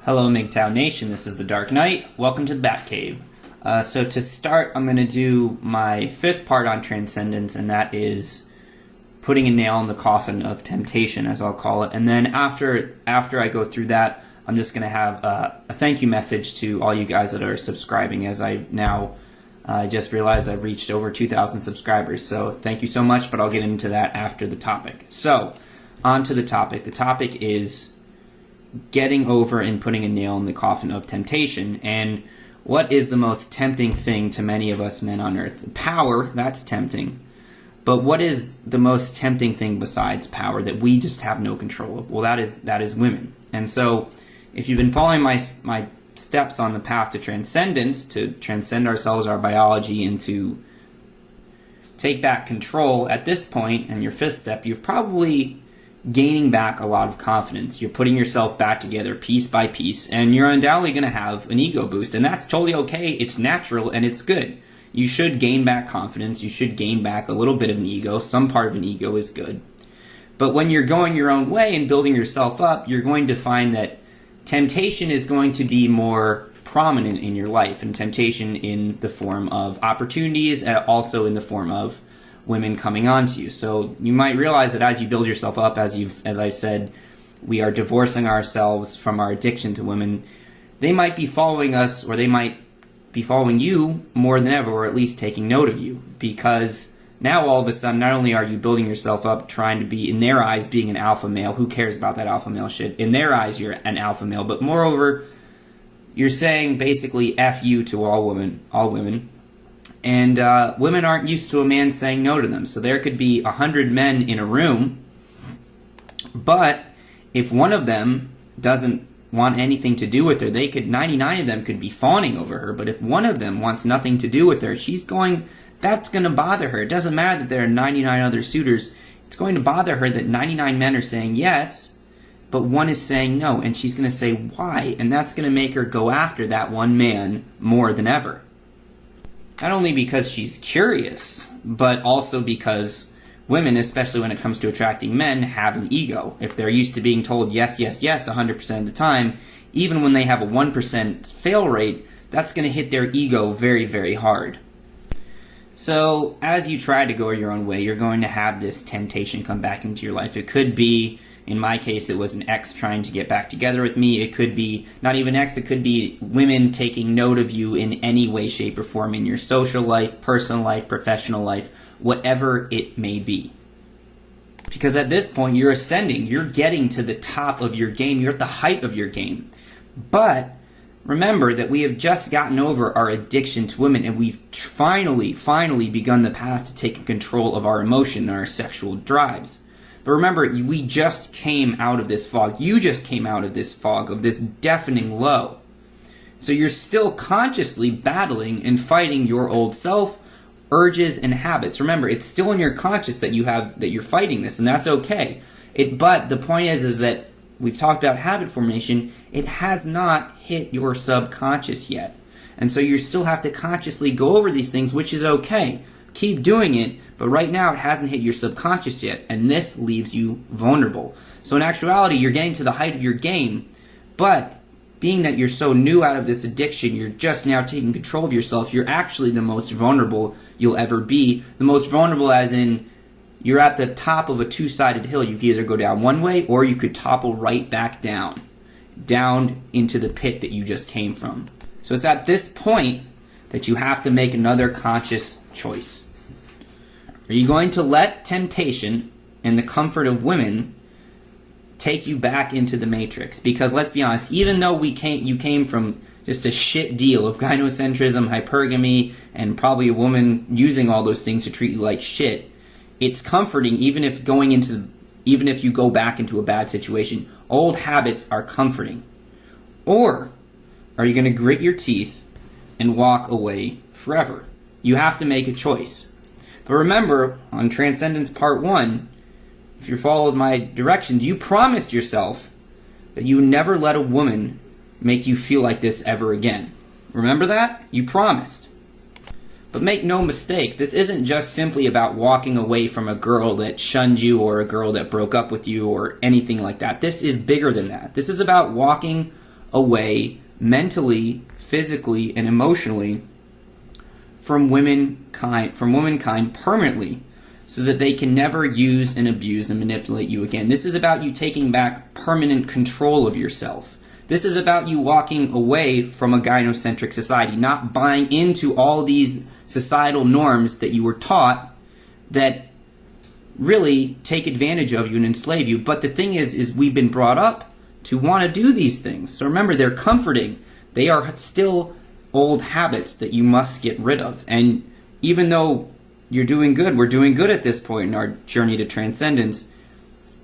Hello MGTOW Nation, this is the Dark Knight. Welcome to the Batcave. So to start, I'm going to do my fifth part on Transcendence, and that is putting a nail in the coffin of temptation, as I'll call it. And then after I go through that, I'm just going to have a thank you message to all you guys that are subscribing, as I've now just realized I've reached over 2,000 subscribers. So thank you so much, but I'll get into that after the topic. So, on to the topic. The topic is getting over and putting a nail in the coffin of temptation. And what is the most tempting thing to many of us men on earth? Power, that's tempting. But what is the most tempting thing besides power that we just have no control of? Well, that is women. And so if you've been following my steps on the path to transcendence, to transcend ourselves, our biology, and to take back control at this point, and your fifth step, you've probably gaining back a lot of confidence. You're putting yourself back together piece by piece, and you're undoubtedly going to have an ego boost, and that's totally okay. It's natural, and it's good. You should gain back confidence. You should gain back a little bit of an ego. Some part of an ego is good. But when you're going your own way and building yourself up, you're going to find that temptation is going to be more prominent in your life, and temptation in the form of opportunities, and also in the form of women coming on to you. So you might realize that as you build yourself up, as I've said, we are divorcing ourselves from our addiction to women. They might be following us, or they might be following you more than ever, or at least taking note of you, because now all of a sudden, not only are you building yourself up, trying to be, in their eyes, being an alpha male. Who cares about that alpha male shit? In their eyes, you're an alpha male, but moreover, you're saying basically F you to all women. And women aren't used to a man saying no to them. So there could be 100 men in a room, but if one of them doesn't want anything to do with her, 99 of them could be fawning over her, but if one of them wants nothing to do with her, that's going to bother her. It doesn't matter that there are 99 other suitors. It's going to bother her that 99 men are saying yes, but one is saying no, and she's going to say why, and that's going to make her go after that one man more than ever. Not only because she's curious, but also because women, especially when it comes to attracting men, have an ego. If they're used to being told yes, yes, yes 100% of the time, even when they have a 1% fail rate, that's going to hit their ego very, very hard. So as you try to go your own way, you're going to have this temptation come back into your life. It could be, in my case, it was an ex trying to get back together with me. It could be not even ex, it could be women taking note of you in any way, shape, or form in your social life, personal life, professional life, whatever it may be. Because at this point, you're ascending. You're getting to the top of your game. You're at the height of your game. But remember that we have just gotten over our addiction to women, and we've finally begun the path to taking control of our emotion and our sexual drives. But remember, we just came out of this fog. You just came out of this fog, of this deafening low. So you're still consciously battling and fighting your old self, urges, and habits. Remember, it's still in your conscious that you're fighting this, and that's okay. But the point is that we've talked about habit formation. It has not hit your subconscious yet. And so you still have to consciously go over these things, which is okay. Keep doing it, but right now it hasn't hit your subconscious yet, and this leaves you vulnerable. So in actuality, you're getting to the height of your game, but being that you're so new out of this addiction, you're just now taking control of yourself, you're actually the most vulnerable you'll ever be. The most vulnerable as in, you're at the top of a two-sided hill. You can either go down one way, or you could topple right back down into the pit that you just came from. So it's at this point that you have to make another conscious choice. Are you going to let temptation and the comfort of women take you back into the matrix? Because let's be honest, even though you came from just a shit deal of gynocentrism, hypergamy, and probably a woman using all those things to treat you like shit, it's comforting even if you go back into a bad situation. Old habits are comforting. Or are you going to grit your teeth and walk away forever? You have to make a choice. But remember, on Transcendence Part 1, if you followed my directions, you promised yourself that you would never let a woman make you feel like this ever again. Remember that? You promised. But make no mistake, this isn't just simply about walking away from a girl that shunned you or a girl that broke up with you or anything like that. This is bigger than that. This is about walking away mentally, physically, and emotionally from womankind permanently, so that they can never use and abuse and manipulate you again. This is about you taking back permanent control of yourself. This is about you walking away from a gynocentric society, not buying into all these societal norms that you were taught that really take advantage of you and enslave you. But the thing is we've been brought up to want to do these things. So remember, they're comforting. They are still old habits that you must get rid of. And even though you're doing good, we're doing good at this point in our journey to transcendence,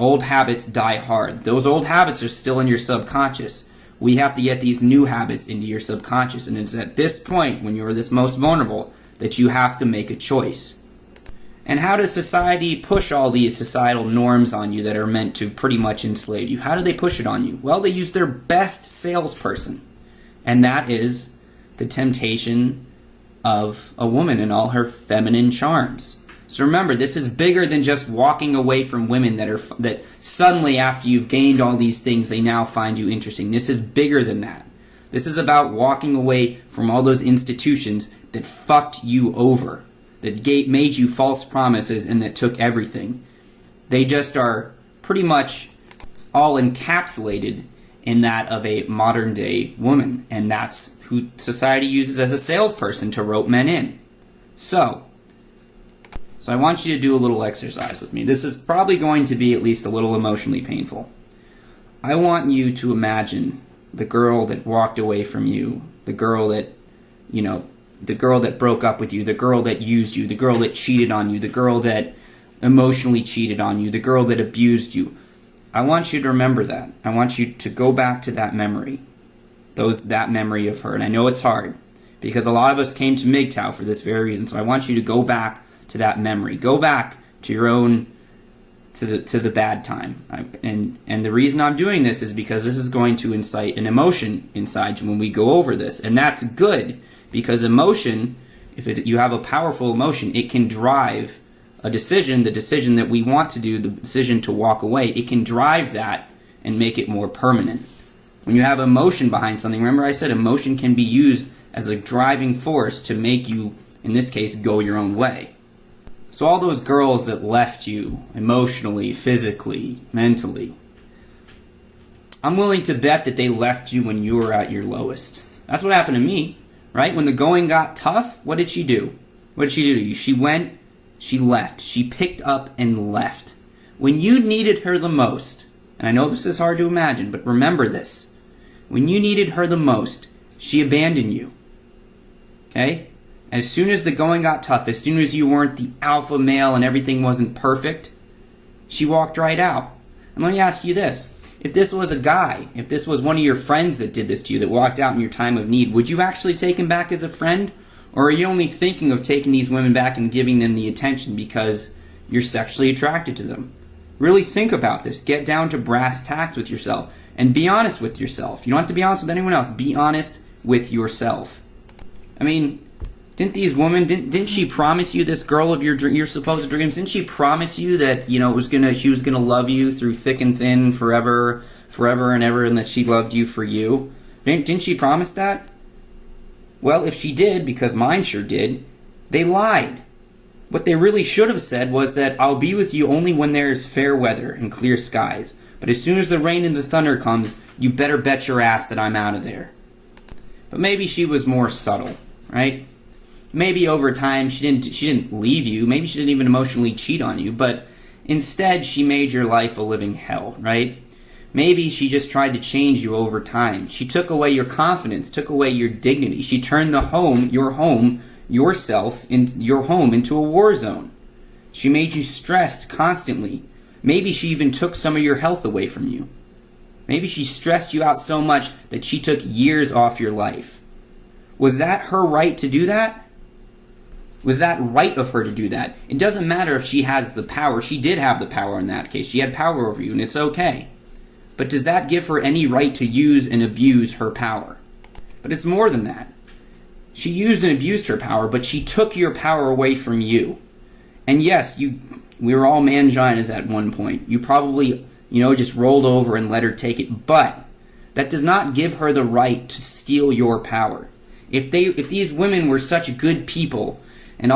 old habits die hard. Those old habits are still in your subconscious. We have to get these new habits into your subconscious. And it's at this point, when you're this most vulnerable, that you have to make a choice. And how does society push all these societal norms on you that are meant to pretty much enslave you? How do they push it on you? Well, they use their best salesperson. And that is the temptation of a woman and all her feminine charms. So remember, this is bigger than just walking away from women that suddenly, after you've gained all these things, they now find you interesting. This is bigger than that. This is about walking away from all those institutions that fucked you over, that made you false promises and that took everything. They just are pretty much all encapsulated in that of a modern day woman, and that's who society uses as a salesperson to rope men in. So I want you to do a little exercise with me. This is probably going to be at least a little emotionally painful. I want you to imagine the girl that walked away from you, the girl that broke up with you, the girl that used you, the girl that cheated on you, the girl that emotionally cheated on you, the girl that abused you. I want you to remember that. I want you to go back to that memory. That memory of her. And I know it's hard, because a lot of us came to MGTOW for this very reason. So I want you to go back to that memory. Go back to your own, to the bad time. And the reason I'm doing this is because this is going to incite an emotion inside you when we go over this. And that's good, because emotion, you have a powerful emotion, it can drive a decision, the decision that we want to do, the decision to walk away. It can drive that and make it more permanent. When you have emotion behind something, remember I said emotion can be used as a driving force to make you, in this case, go your own way. So all those girls that left you emotionally, physically, mentally, I'm willing to bet that they left you when you were at your lowest. That's what happened to me, right? When the going got tough, what did she do? What did she do to you? She went, she left. She picked up and left. When you needed her the most, and I know this is hard to imagine, but remember this. When you needed her the most, she abandoned you. Okay? As soon as the going got tough, as soon as you weren't the alpha male and everything wasn't perfect, she walked right out. And let me ask you this. If this was a guy, if this was one of your friends that did this to you, that walked out in your time of need, would you actually take him back as a friend? Or are you only thinking of taking these women back and giving them the attention because you're sexually attracted to them? Really think about this. Get down to brass tacks with yourself. And be honest with yourself. You don't have to be honest with anyone else. Be honest with yourself. I mean, didn't these women, didn't she promise you, this girl of your supposed dreams, didn't she promise you that, she was gonna love you through thick and thin forever and ever, and that she loved you for you? Didn't she promise that? Well, if she did, because mine sure did, they lied. What they really should have said was that I'll be with you only when there is fair weather and clear skies. But as soon as the rain and the thunder comes, you better bet your ass that I'm out of there. But maybe she was more subtle, right? Maybe over time she didn't leave you. Maybe she didn't even emotionally cheat on you. But instead she made your life a living hell, right? Maybe she just tried to change you over time. She took away your confidence, took away your dignity. She turned your home into a war zone. She made you stressed constantly. Maybe she even took some of your health away from you. Maybe she stressed you out so much that she took years off your life. Was that her right to do that? Was that right of her to do that? It doesn't matter if she has the power. She did have the power in that case. She had power over you, and it's okay. But does that give her any right to use and abuse her power? But it's more than that. She used and abused her power, but she took your power away from you. And yes, we were all manginas at one point. You probably, just rolled over and let her take it. But That does not give her the right to steal your power. If these women were such good people and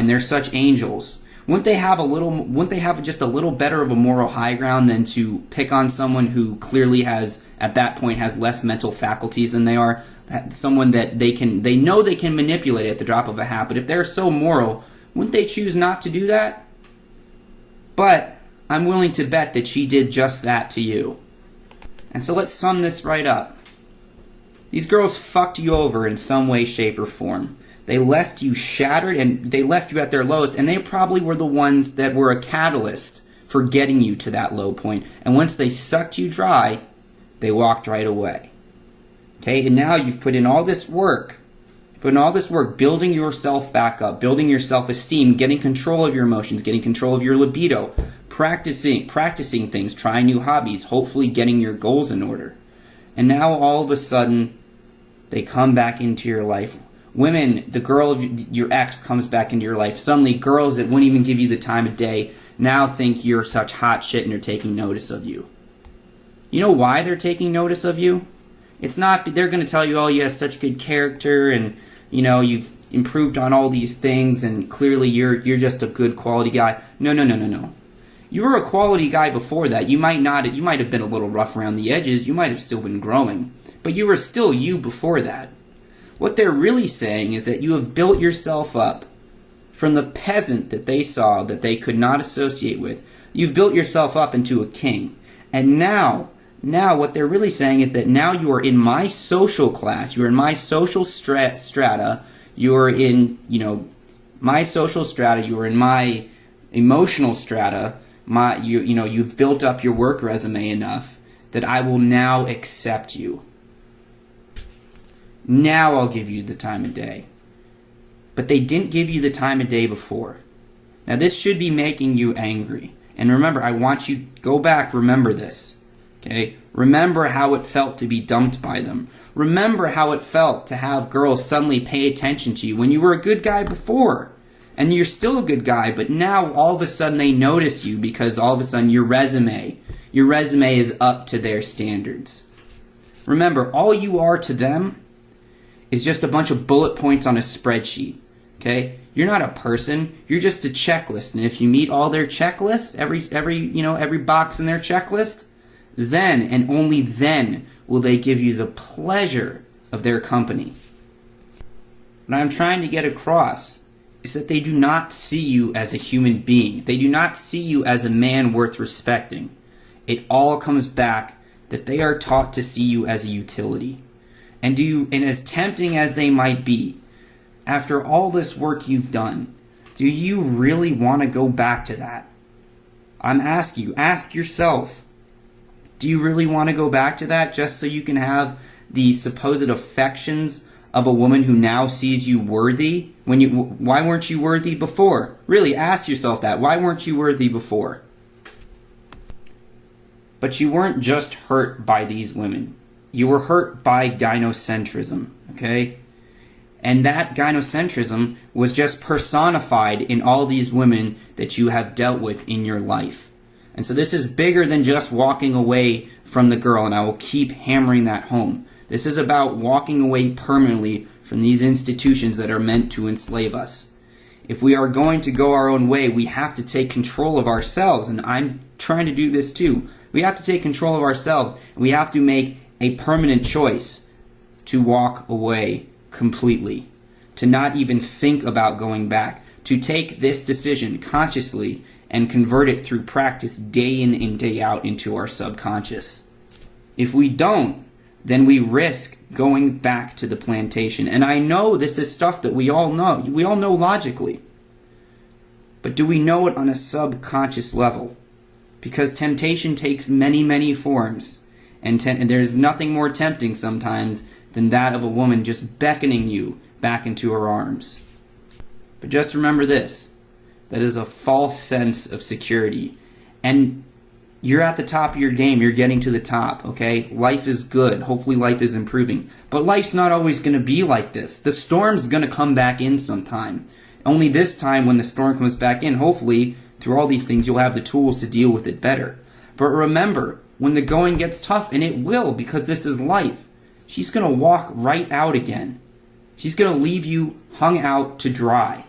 they're such angels, wouldn't they have just a little better of a moral high ground than to pick on someone who clearly has, at that point, has less mental faculties than they are? Someone that they know they can manipulate at the drop of a hat. But if they're so moral, wouldn't they choose not to do that? But I'm willing to bet that she did just that to you. And so let's sum this right up. These girls fucked you over in some way, shape, or form. They left you shattered, and they left you at their lowest, and they probably were the ones that were a catalyst for getting you to that low point. And once they sucked you dry, they walked right away. Okay, and now you've put in all this work, building yourself back up, building your self-esteem, getting control of your emotions, getting control of your libido, practicing things, trying new hobbies, hopefully getting your goals in order. And now all of a sudden, they come back into your life. Women, the girl of your ex comes back into your life. Suddenly, girls that wouldn't even give you the time of day now think you're such hot shit and are taking notice of you. You know why they're taking notice of you? It's not, they're going to tell you, oh, you have such good character and, you've improved on all these things and clearly you're just a good quality guy. No. You were a quality guy before that. You might have been a little rough around the edges. You might have still been growing. But you were still you before that. What they're really saying is that you have built yourself up from the peasant that they saw that they could not associate with. You've built yourself up into a king. And now what they're really saying is that now you are in my social class. You are in my social strata. You are in, my social strata. You are in my emotional strata. You've built up your work resume enough that I will now accept you. Now I'll give you the time of day. But they didn't give you the time of day before. Now this should be making you angry. And remember, I want you, go back, remember this. Okay? Remember how it felt to be dumped by them. Remember how it felt to have girls suddenly pay attention to you when you were a good guy before. And you're still a good guy, but now all of a sudden they notice you because all of a sudden your resume is up to their standards. Remember, all you are to them is just a bunch of bullet points on a spreadsheet. Okay? You're not a person, you're just a checklist. And if you meet all their checklists, every box in their checklist, then and only then will they give you the pleasure of their company. What I'm trying to get across is that they do not see you as a human being. They do not see you as a man worth respecting. It all comes back that they are taught to see you as a utility. And as tempting as they might be, after all this work you've done, do you really want to go back to that? I'm asking you, ask yourself, do you really want to go back to that just so you can have the supposed affections of a woman who now sees you worthy? Why weren't you worthy before? Really, ask yourself that. Why weren't you worthy before? But you weren't just hurt by these women. You were hurt by gynocentrism, okay? And that gynocentrism was just personified in all these women that you have dealt with in your life. And so this is bigger than just walking away from the girl, and I will keep hammering that home. This is about walking away permanently from these institutions that are meant to enslave us. If we are going to go our own way, we have to take control of ourselves, and I'm trying to do this too. We have to take control of ourselves, and we have to make a permanent choice to walk away completely, to not even think about going back, to take this decision consciously and convert it through practice day in and day out into our subconscious. If we don't, then we risk going back to the plantation. And I know this is stuff that we all know. We all know logically. But do we know it on a subconscious level? Because temptation takes many, many forms. And there's nothing more tempting sometimes than that of a woman just beckoning you back into her arms. But just remember this. That is a false sense of security. And you're at the top of your game. You're getting to the top, okay? Life is good. Hopefully life is improving. But life's not always going to be like this. The storm's going to come back in sometime. Only this time when the storm comes back in, hopefully, through all these things, you'll have the tools to deal with it better. But remember, when the going gets tough, and it will, because this is life, she's going to walk right out again. She's going to leave you hung out to dry.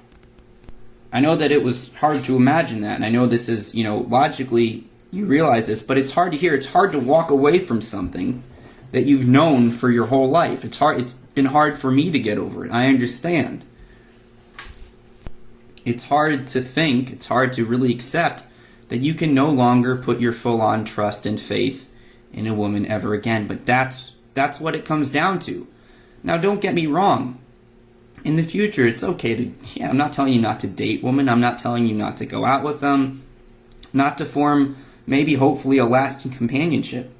I know that it was hard to imagine that, and I know this is, logically you realize this, but it's hard to hear. It's hard to walk away from something that you've known for your whole life. It's hard. It's been hard for me to get over it. I understand. It's hard to think, it's hard to really accept that you can no longer put your full-on trust and faith in a woman ever again. But that's what it comes down to. Now, don't get me wrong. In the future, it's okay to, I'm not telling you not to date women. I'm not telling you not to go out with them, not to form maybe hopefully a lasting companionship.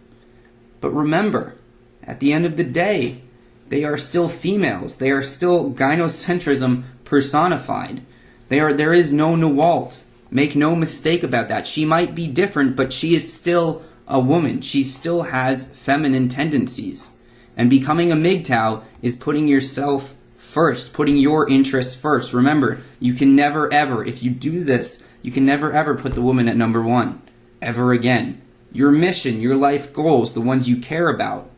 But remember, at the end of the day, they are still females. They are still gynocentrism personified. There is no Nawalt. Make no mistake about that. She might be different, but she is still a woman. She still has feminine tendencies. And becoming a MGTOW is putting yourself first, putting your interests first. Remember, you can never ever, if you do this, you can never ever put the woman at number one, ever again. Your mission, your life goals, the ones you care about,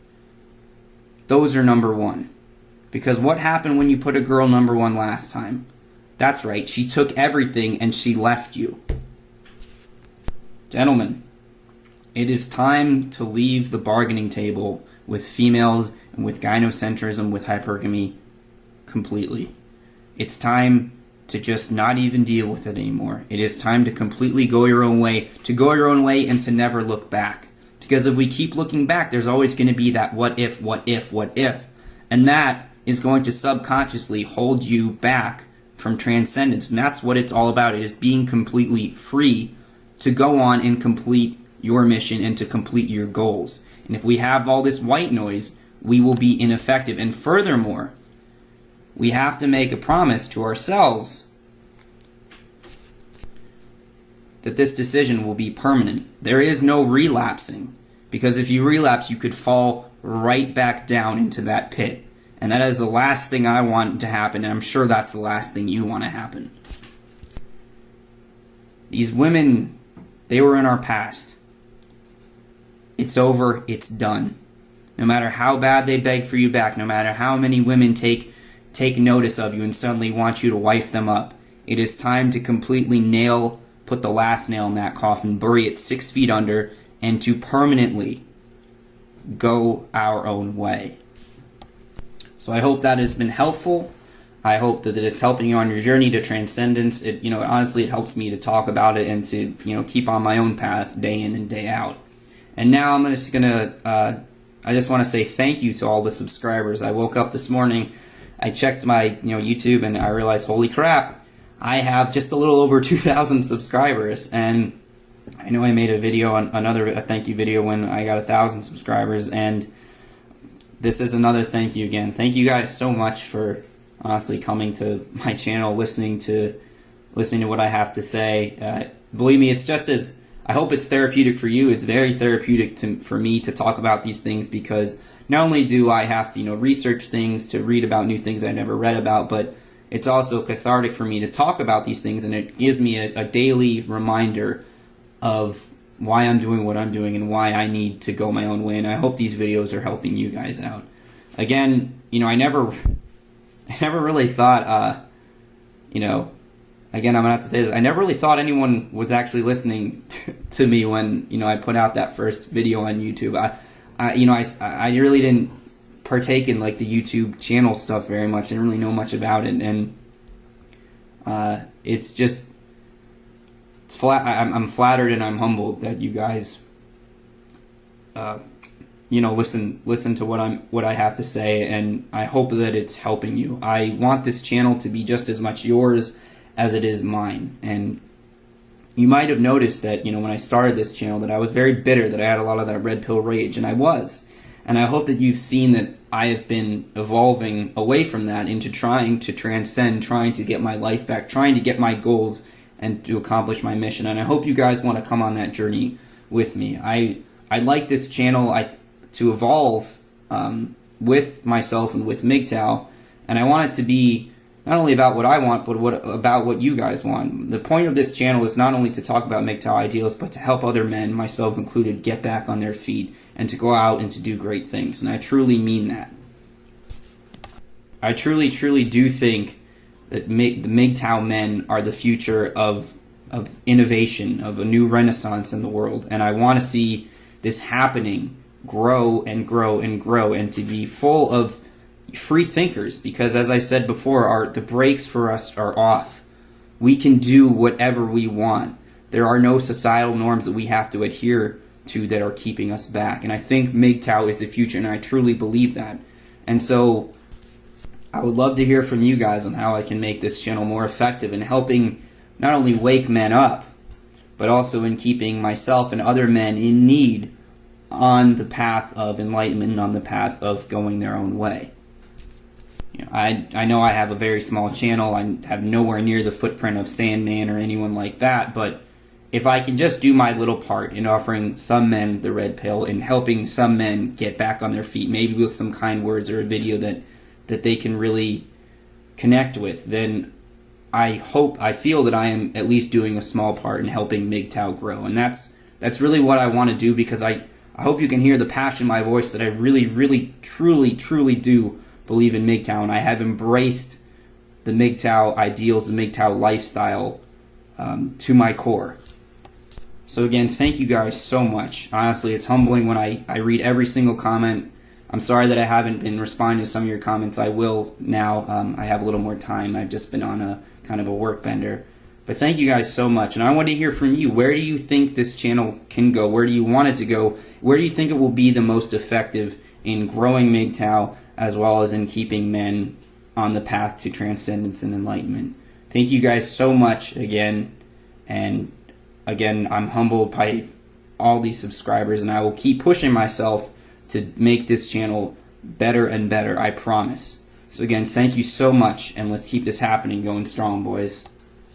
those are number one. Because what happened when you put a girl number one last time? That's right, she took everything and she left you. Gentlemen, it is time to leave the bargaining table with females and with gynocentrism, with hypergamy, completely. It's time to just not even deal with it anymore. It is time to completely go your own way, and to never look back. Because if we keep looking back, there's always going to be that what if. And that is going to subconsciously hold you back from transcendence. And that's what it's all about. It is being completely free to go on and complete your mission and to complete your goals. And if we have all this white noise, we will be ineffective. And furthermore, we have to make a promise to ourselves that this decision will be permanent. There is no relapsing. Because if you relapse, you could fall right back down into that pit. And that is the last thing I want to happen, and I'm sure that's the last thing you want to happen. These women, they were in our past. It's over, it's done. No matter how bad they beg for you back, no matter how many women take notice of you and suddenly want you to wife them up, it is time to completely put the last nail in that coffin, bury it 6 feet under, and to permanently go our own way. So I hope that has been helpful. I hope that it's helping you on your journey to transcendence. Honestly, it helps me to talk about it and to, keep on my own path day in and day out. And now I just want to say thank you to all the subscribers. I woke up this morning, I checked my, YouTube, and I realized, holy crap, I have just a little over 2,000 subscribers. And I know I made a video, a thank you video when I got 1,000 subscribers, and this is another thank you again. Thank you guys so much for honestly coming to my channel, listening to what I have to say. Believe me, it's just as, I hope it's therapeutic for you. It's very therapeutic for me to talk about these things, because not only do I have to, research things, to read about new things I never read about, but it's also cathartic for me to talk about these things, and it gives me a daily reminder of why I'm doing what I'm doing and why I need to go my own way. And I hope these videos are helping you guys out. Again, I never really thought, again, I'm gonna have to say this, I never really thought anyone was actually listening to me when, I put out that first video on YouTube. I really didn't partake in like the YouTube channel stuff very much. I didn't really know much about it, and it's just, I'm flattered and I'm humbled that you guys, listen to what I have to say, and I hope that it's helping you. I want this channel to be just as much yours as it is mine. And you might have noticed that, when I started this channel, that I was very bitter, that I had a lot of that red pill rage, and I was. And I hope that you've seen that I have been evolving away from that into trying to transcend, trying to get my life back, trying to get my goals and to accomplish my mission. And I hope you guys want to come on that journey with me. I'd like this channel to evolve with myself and with MGTOW, and I want it to be not only about what I want, but about what you guys want. The point of this channel is not only to talk about MGTOW ideals, but to help other men, myself included, get back on their feet and to go out and to do great things. And I truly mean that. I truly, truly do think that the MGTOW men are the future of innovation, of a new renaissance in the world. And I want to see this happening grow and grow and grow, and to be full of free thinkers, because as I said before, the brakes for us are off. We can do whatever we want. There are no societal norms that we have to adhere to that are keeping us back. And I think MGTOW is the future, and I truly believe that. And so I would love to hear from you guys on how I can make this channel more effective in helping not only wake men up, but also in keeping myself and other men in need on the path of enlightenment and on the path of going their own way. I know I have a very small channel. I have nowhere near the footprint of Sandman or anyone like that, but if I can just do my little part in offering some men the red pill and helping some men get back on their feet, maybe with some kind words or a video that they can really connect with, then I feel that I am at least doing a small part in helping MGTOW grow. And that's really what I want to do, because I hope you can hear the passion in my voice that I really, really, truly, truly do believe in MGTOW, and I have embraced the MGTOW ideals, the MGTOW lifestyle to my core. So again, thank you guys so much. Honestly, it's humbling when I read every single comment. I'm sorry that I haven't been responding to some of your comments. I will now. I have a little more time. I've just been on a kind of a work bender. But thank you guys so much, and I want to hear from you. Where do you think this channel can go? Where do you want it to go? Where do you think it will be the most effective in growing MGTOW, as well as in keeping men on the path to transcendence and enlightenment? Thank you guys so much again. And again, I'm humbled by all these subscribers, and I will keep pushing myself to make this channel better and better, I promise. So again, thank you so much, and let's keep this happening, going strong, boys.